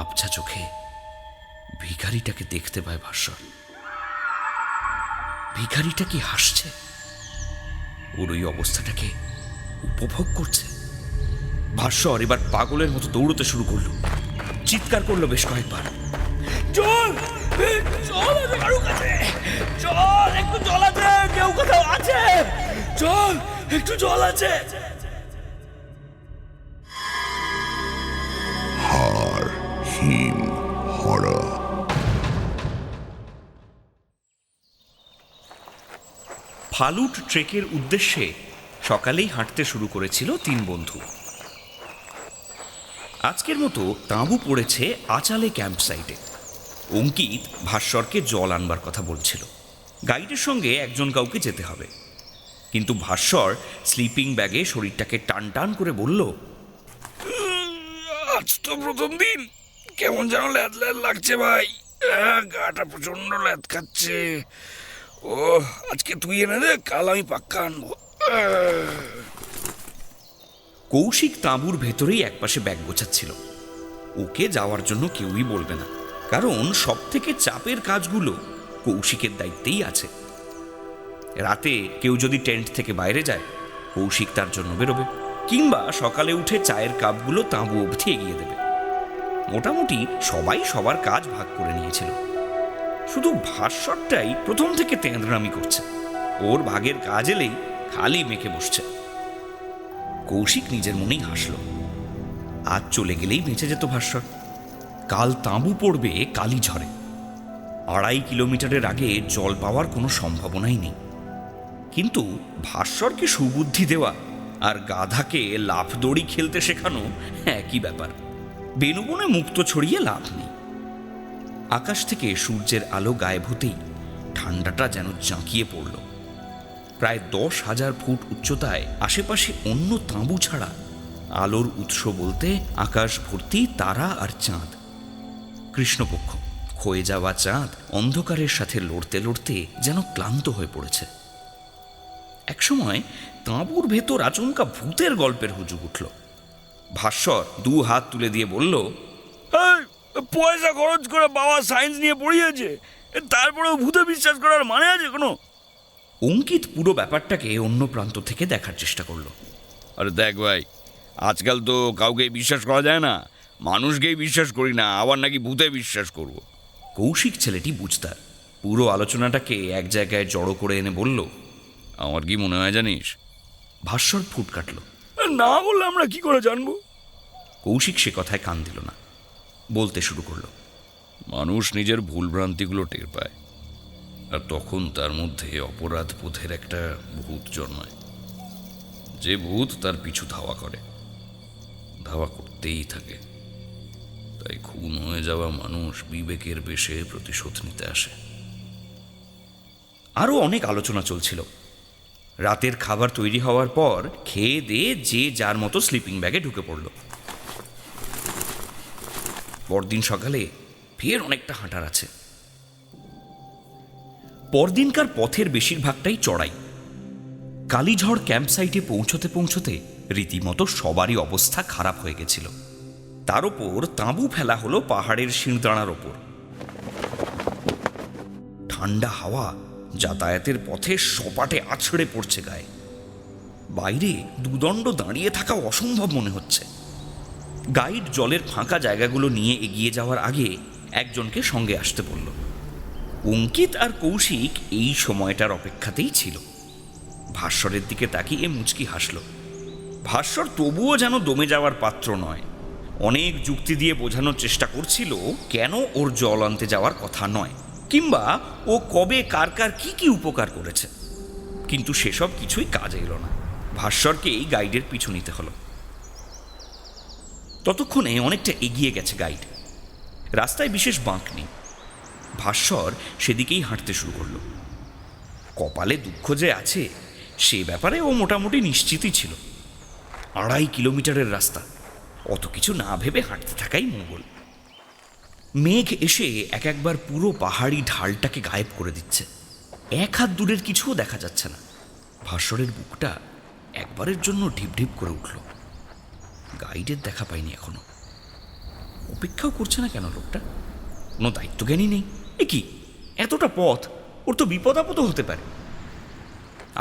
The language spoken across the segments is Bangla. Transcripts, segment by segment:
আবছা চোখে ভিখারিটাকে দেখতে পায় ভাস্বর। ভিখারিটা কি হাসছে? ওর ওই অবস্থাটাকে উপভোগ করছে। ভাস্বর এবার পাগলের মতো দৌড়তে শুরু করলো, চিৎকার করলো বেশ কয়েকবার, জল জল আছে কারো কাছে, জল একটু জল আছে, কেউ কোথাও আছে, জল একটু জল আছে। হাড় হিম হরা। ফালুট ট্রেকের উদ্দেশ্যে সকালেই হাঁটতে শুরু করেছিল তিন বন্ধু। আজকের মতো তাঁবু পড়েছে আচালে ক্যাম্প সাইটে। অঙ্কিত ভাস্বরকে জল আনবার কথা বলছিল। গাইডের সঙ্গে একজন কাউকে যেতে হবে, কিন্তু ভাস্বর স্লিপিং ব্যাগে শরীরটাকে টান টান করে বলল, আজ তো প্রথম দিন, কেমন যেন ল্যাদ ল্যাদ লাগছে ভাই, গাটা প্রচন্ড ল্যাদ খাচ্ছে। ও আজকে তুই এনে দে, কাল আমি পাক্কা আনবো। কৌশিক তাঁবুর ভেতরেই একপাশে ব্যাগ গোছাচ্ছিল। ওকে যাওয়ার জন্য কেউই বলবে না, কারণ সব থেকে চাপের কাজগুলো কৌশিকের দায়িত্বেই আছে। রাতে কেউ যদি টেন্ট থেকে বাইরে যায়, কৌশিক তার জন্য বেরোবে, কিংবা সকালে উঠে চায়ের কাপগুলো তাঁবু অবধি এগিয়ে দেবে। মোটামুটি সবাই সবার কাজ ভাগ করে নিয়েছিল। শুধু ভাস্বরটাই প্রথম থেকে তেঁদরামি করছে। ওর ভাগের কাজ এলেই খালি মেখে বসছে। কৌশিক নিজের মনেই হাসল। আজ চলে গেলেই বেঁচে যেত ভাস্বর। কাল তাঁবু পড়বে কালীঝড়ে। 2.5 কিলোমিটারের আগে জল পাওয়ার কোনো সম্ভাবনাই নেই। কিন্তু ভাস্বরকে সুবুদ্ধি দেওয়া আর গাধাকে লাফ দড়ি খেলতে শেখানো একই ব্যাপার। বেনুবনে মুক্ত ছড়িয়ে লাভ নেই। আকাশ থেকে সূর্যের আলো গায়েব হতেই ঠান্ডাটা যেন জাঁকিয়ে পড়ল। প্রায় 10,000 ফুট উচ্চতায় আশেপাশে অন্য তাঁবু ছাড়া আলোর উৎস বলতে আকাশ ভর্তি তারা আর চাঁদ। কৃষ্ণপক্ষ, ক্ষয়ে যাওয়া চাঁদ অন্ধকারের সাথে লড়তে লড়তে যেন ক্লান্ত হয়ে পড়েছে। একসময় তাঁবুর ভেতর আচমকা ভূতের গল্পের হুজুগ উঠল। ভাস্বর 2 হাত তুলে দিয়ে বলল, পয়সা খরচ করে বাবা সায়েন্স নিয়ে পড়িয়েছে, তারপরেও ভূতে বিশ্বাস করার মানে আছে কোনো? অঙ্কিত পুরো ব্যাপারটাকে অন্য প্রান্ত থেকে দেখার চেষ্টা করলো। আরে দেখ ভাই, আজকাল তো কাউকে বিশ্বাস করা যায় না। মানুষকেই বিশ্বাস করি না, আবার নাকি ভূতে বিশ্বাস করব। কৌশিক ছেলেটি বুঝতার পুরো আলোচনাটাকে এক জায়গায় জড়ো করে এনে বলল, আমার কি মনে হয় জানিস? ভাস্বর ফুট কাটল। না বললে আমরা কি করে জানবো? কৌশিক সে কথায় কান দিল না, বলতে শুরু করলো, মানুষ নিজের ভুলভ্রান্তিগুলো টের পায়, আর তখন তার মধ্যে অপরাধ বোধের একটা ভূত জন্মায়। যে ভূত তার পিছু ধাওয়া করে, ধাওয়া করতেই থাকে। তাই খুন হয়ে যাওয়া মানুষ বিবেকের বেশে প্রতিশোধ নিতে আসে। আরও অনেক আলোচনা চলছিল। রাতের খাবার তৈরি হওয়ার পর খেয়ে দিয়ে যে যার মতো স্লিপিং ব্যাগে ঢুকে পড়ল। পরদিন সকালে ফের অনেকটা হাঁটার আছে। পরদিনকার পথের বেশিরভাগটাই চড়াই। কালীঝড় ক্যাম্প সাইটে পৌঁছতে পৌঁছতে রীতিমতো সবারই অবস্থা খারাপ হয়ে গেছিল। তার ওপর তাঁবু ফেলা হলো পাহাড়ের শিরদাঁড়ার ওপর। ঠান্ডা হাওয়া যাতায়াতের পথে সপাটে আছড়ে পড়ছে গায়ে। বাইরে দুদণ্ড দাঁড়িয়ে থাকা অসম্ভব মনে হচ্ছে। গাইড জলের ফাঁকা জায়গাগুলো নিয়ে এগিয়ে যাওয়ার আগে একজনকে সঙ্গে আসতে বলল। অঙ্কিত আর কৌশিক এই সময়টার অপেক্ষাতেই ছিল। ভাস্বরের দিকে তাকিয়ে মুচকি হাসল। ভাস্বর তবুও যেন দমে যাওয়ার পাত্র নয়। অনেক যুক্তি দিয়ে বোঝানোর চেষ্টা করছিল কেন ওর জল আনতে যাওয়ার কথা নয়, কিংবা ও কবে কার কার কি কি উপকার করেছে। কিন্তু সেসব কিছুই কাজে এলো না। ভাস্বরকেই গাইডের পিছু নিতে হলো। ততক্ষণে অনেকটা এগিয়ে গেছে গাইড। রাস্তায় বিশেষ বাঁক নেই। ভাস্বর সেদিকেই হাঁটতে শুরু করলো। কপালে দুঃখ যে আছে সে ব্যাপারে ও মোটামুটি নিশ্চিতই ছিল। 2.5 কিলোমিটারের রাস্তা, অত কিছু না ভেবে হাঁটতে থাকাই মঙ্গল। মেঘ এসে এক একবার পুরো পাহাড়ি ঢালটাকে গায়েব করে দিচ্ছে। 1 হাত দূরের কিছুও দেখা যাচ্ছে না। ভাস্বরের বুকটা একবারের জন্য ঢিপ ঢিপ করে উঠল। গাইডের দেখা পাইনি এখনো। অপেক্ষাও করছে না কেন লোকটা? কোনো দায়িত্বজ্ঞানই নেই। এ কি, এতটা পথ, ওর তো বিপদ আপদ হতে পারে।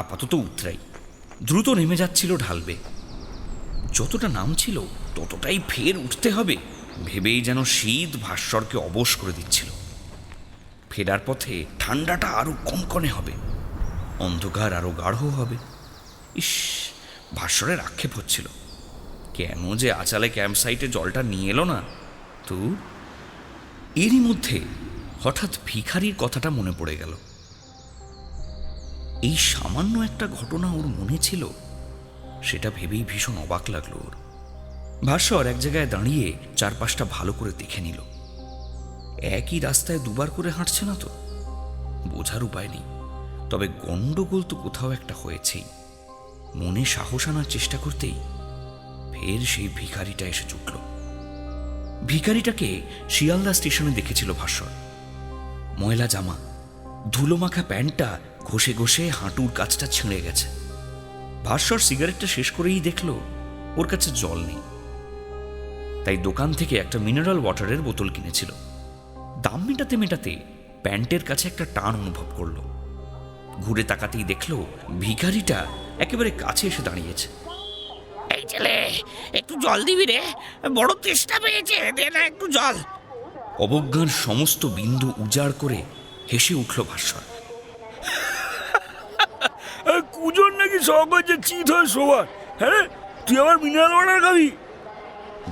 আপাতত উতরাই দ্রুত নেমে যাচ্ছিল ঢালবে। যতটা নামছিল ততটাই ফের উঠতে হবে ভেবেই যেন শীত ভাস্বরকে অবশ করে দিচ্ছিল। ফেরার পথে ঠান্ডাটা আরো কনকনে হবে, অন্ধকার আরো গাঢ় হবে। ইস, ভাস্বরের আক্ষেপ হচ্ছিল, কেন যে আচালে ক্যাম্প সাইটে জলটা নিয়ে এলো না। তো এরই মধ্যে হঠাৎ ভিখারির কথাটা মনে পড়ে গেল। এই সামান্য একটা ঘটনা ওর মনে ছিল, সেটা ভেবেই ভীষণ অবাক লাগলো ওর। ভাস্বর এক জায়গায় দাঁড়িয়ে চারপাশটা ভালো করে দেখে নিল। একই রাস্তায় দুবার করে হাঁটছে না তো, বোঝার উপায় নেই। তবে গন্ডগোল তো কোথাও একটা হয়েছেই। মনে সাহস আনার চেষ্টা করতেই ফের সেই ভিখারিটা এসে জুটল। ভিখারিটাকে শিয়ালদা স্টেশনে দেখেছিল ভাস্বর। ময়লা জামা, ধুলোমাখা প্যান্টটা ঘষে ঘষে হাঁটুর কাছটা ছিঁড়ে গেছে। ভাস্বর সিগারেটটা শেষ করেই দেখল ওর কাছে জল নেই। তাই দোকান থেকে একটা মিনারেল ওয়াটারের বোতল কিনেছিল। দাম মেটাতে মেটাতে প্যান্টের কাছে একটা টান অনুভব করলো। ঘুরে তাকাতেই দেখল ভিখারিটা একেবারে কাছে এসে দাঁড়িয়েছে। এই ছেলে, একটু জল দিবি রে, বড় তেষ্টা পেয়েছে, দে না একটু জল। অবজ্ঞার সমস্ত বিন্দু উজাড় করে হেসে উঠল ভাস্বর। কুজন নাকি শখ হচ্ছে চিত হয় সবার। হ্যাঁ, তুই আবার মিনারেল ওয়াটার খাবি?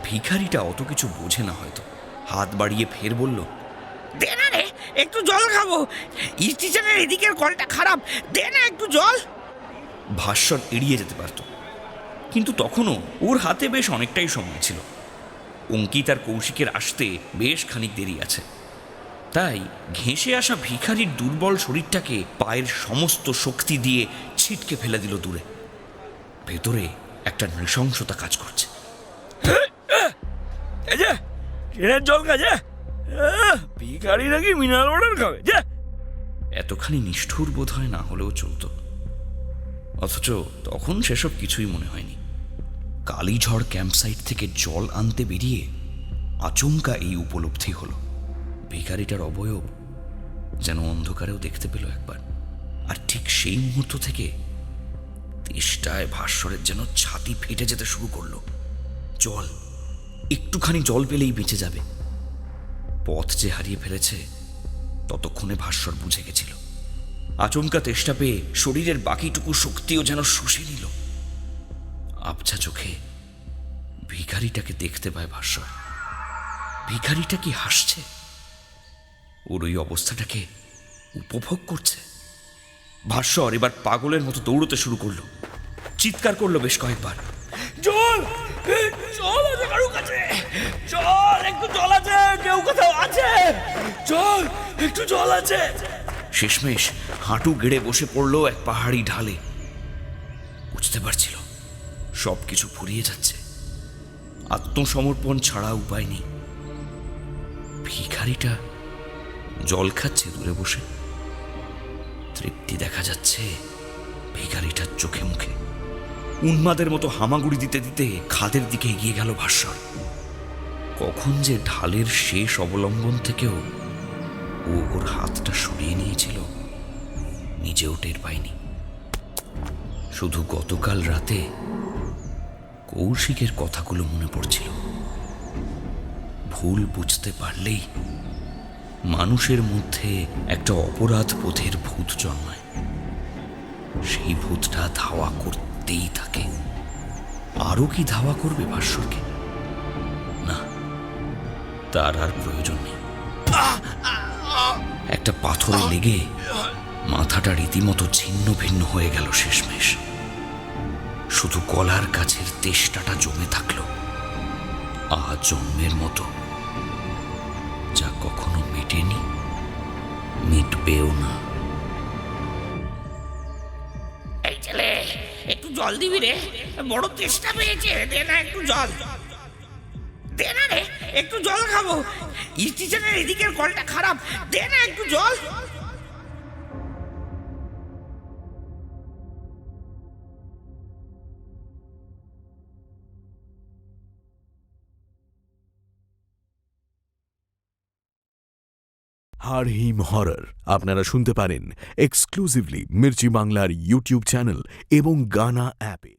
ভিখারিটা অত কিছু বোঝে না হয়তো, হাত বাড়িয়ে ফের বলল, দে না রে, একটু জল খাবো। স্টেশনের এদিকের কলটা খারাপ, দে না একটু জল। ভাস্বর এড়িয়ে যেতে পারত, কিন্তু তখনও ওর হাতে বেশ অনেকটাই সময় ছিল। অঙ্কিত আর কৌশিকের আসতে বেশ খানিক দেরি আছে। তাই ঘেঁষে আসা ভিখারির দুর্বল শরীরটাকে পায়ের সমস্ত শক্তি দিয়ে ছিটকে ফেলে দিল দূরে। ভেতরে একটা নৃশংসতা কাজ করছে। এই যে ট্রেনের জল খাচ্ছে, ভিখারি নাকি মিনারেল ওয়াটার খাবে? যে এতখানি নিষ্ঠুর বোধ হয় না হলেও চলত। অথচ তখন সেসব কিছুই মনে হয়নি। কালীঝড় ক্যাম্পসাইট থেকে জল আনতে বেরিয়ে আচমকা এই উপলব্ধি হলো, ভিখারিটার অবয়ব যেন অন্ধকারেও দেখতে পেল একবার। আর ঠিক সেই মুহূর্ত থেকে তেষ্টায় ভাস্বরের যেন ছাতি ফেটে যেতে শুরু করলো। জল, একটুখানি জল পেলেই বেঁচে যাবে। পথ যে হারিয়ে ফেলেছে ততক্ষণে ভাস্বর বুঝে গেছিল। আচমকা তেষ্টা পেয়ে শরীরের বাকিটুকু শক্তিও যেন শুষে নিল। আবছা চোখে ভিখারিটাকে দেখতে পায় ভাস্বর। ভিখারিটা কি হাসছে? ওর ওই অবস্থাটাকে উপভোগ করছে। ভাস্বর এবার পাগলের মতো দৌড়তে শুরু করলো, চিৎকার করলো বেশ কয়েকবার, জল, জল আছে কারো কাছে? জল, একটু জল আছে? কেউ কোথাও আছে? জল, একটু জল আছে? শেষমেশ হাঁটু গেড়ে বসে পড়লো এক পাহাড়ি ঢালে। বুঝতে পারছিল সবকিছু ফুরিয়ে যাচ্ছে, আত্মসমর্পণ ছাড়া উপায় নেই। ভিখারিটা জল খাচ্ছে দূরে বসে, তৃপ্তি দেখা যাচ্ছে ভিখারিটার চোখে মুখে। উন্মাদের মতো হামাগুড়ি দিতে দিতে খাদের দিকে এগিয়ে গেল ভাস্বর। কখন যে ঢালের শেষ অবলম্বন থেকেও ও ওর হাতটা সরিয়ে নিয়েছিল নিজেও টের পায়নি। শুধু গতকাল রাতে কৌশিকের কথাগুলো মনে পড়ছিল। ভুল বুঝতে পারলেই মানুষের মধ্যে একটা অপরাধ বোধের ভূত জন্মায়। সেই ভূতটা ধাওয়া করতেই থাকে। আরো কি ধাওয়া করবে ভাস্বরকে? না, তার আর প্রয়োজন নেই। একটা পাথরে লেগে মাথাটা রীতিমতো ছিন্ন ভিন্ন হয়ে গেল শেষমেশ। শুধু গলার কাছের তেষ্টাটা জমে থাকলো আজন্মের মতো, যা কখনো মেটেনি, মিটবেও না। এই ছেলে, একটু জল দিবি রে, বড় তেষ্টা পেয়েছে, দে না একটু জল। দে না রে, একটু জল খাবো। স্টেশনের এদিকের কলটা খারাপ, দে না একটু জল। হাড় হিম হরর আপনারা শুনতে পারেন এক্সক্লুসিভলি মির্চি বাংলার ইউটিউব চ্যানেল এবং গানা অ্যাপে।